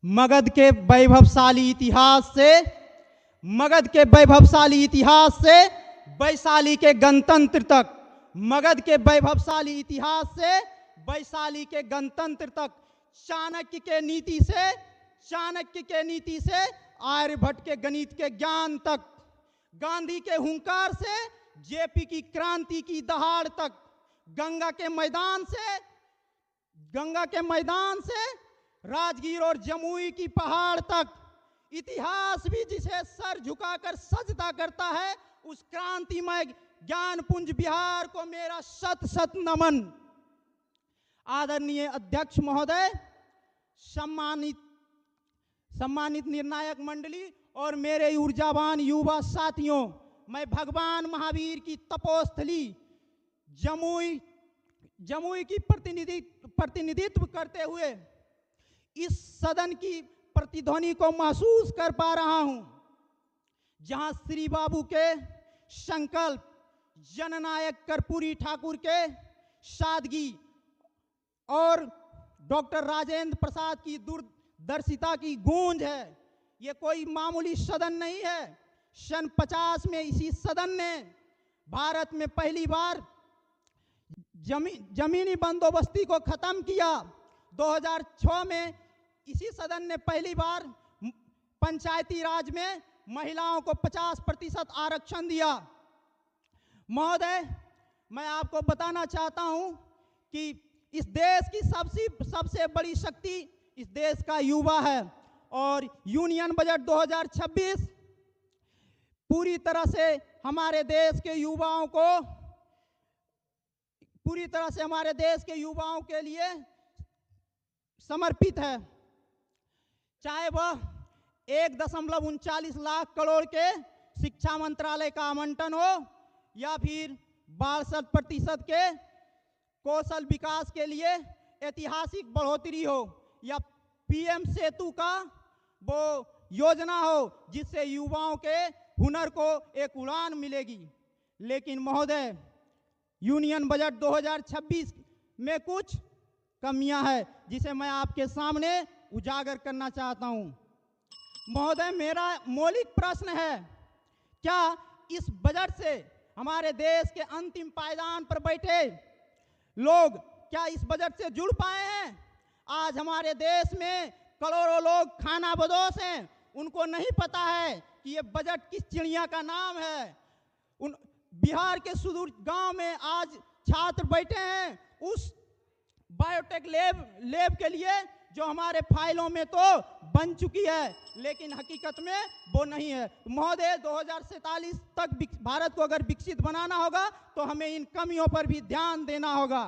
मगध के वैभवशाली इतिहास से मगध के वैभवशाली इतिहास से वैशाली के गणतंत्र तक, मगध के वैभवशाली इतिहास से वैशाली के गणतंत्र तक, चाणक्य के नीति से आर्यभट्ट के गणित के ज्ञान तक, गांधी के हुंकार से जेपी की क्रांति की दहाड़ तक, गंगा के मैदान से राजगीर और जमुई की पहाड़ तक, इतिहास भी जिसे सर झुकाकर सजदा करता है, उस क्रांतिमय ज्ञानपुंज बिहार को मेरा शत शत नमन। आदरणीय अध्यक्ष महोदय, सम्मानित निर्णायक मंडली और मेरे ऊर्जावान युवा साथियों, मैं भगवान महावीर की तपोस्थली जमुई की प्रतिनिधित्व करते हुए इस सदन की प्रतिध्वनि को महसूस कर पा रहा हूं, जहां श्री बाबू के संकल्प, जननायक कर्पूरी ठाकुर के सादगी और डॉक्टर राजेंद्र प्रसाद की दूरदर्शिता की गूंज है। ये कोई मामूली सदन नहीं है। सन 50 में इसी सदन ने भारत में पहली बार जमीनी बंदोबस्ती को खत्म किया। 2006 में इसी सदन ने पहली बार पंचायती राज में महिलाओं को 50% आरक्षण दिया। महोदय, मैं आपको बताना चाहता हूं कि इस देश की सबसे बड़ी शक्ति इस देश का युवा है और यूनियन बजट 2026 पूरी तरह से हमारे देश के युवाओं के लिए समर्पित है। चाहे वह 1.39 लाख करोड़ के शिक्षा मंत्रालय का आवंटन हो या फिर 62% के कौशल विकास के लिए ऐतिहासिक बढ़ोतरी हो या पीएम सेतु का वो योजना हो जिससे युवाओं के हुनर को एक उड़ान मिलेगी। लेकिन महोदय, यूनियन बजट 2026 में कुछ कमियां हैं जिसे मैं आपके सामने उजागर करना चाहता हूं। महोदय, मेरा मौलिक प्रश्न है, क्या इस बजट से हमारे देश के अंतिम पायदान पर बैठे लोग क्या इस बजट से जुड़ पाए हैं? आज हमारे देश में करोड़ों लोग खानाबदोश हैं, उनको नहीं पता है कि ये बजट किस चिड़िया का नाम है। बिहार के सुदूर गांव में आज छात्र बैठे हैं उस बायोटेक लैब के लिए जो हमारे फाइलों में तो बन चुकी है, लेकिन हकीकत में वो नहीं है। महोदय, 2047 तक भारत को अगर विकसित बनाना होगा तो हमें इन कमियों पर भी ध्यान देना होगा।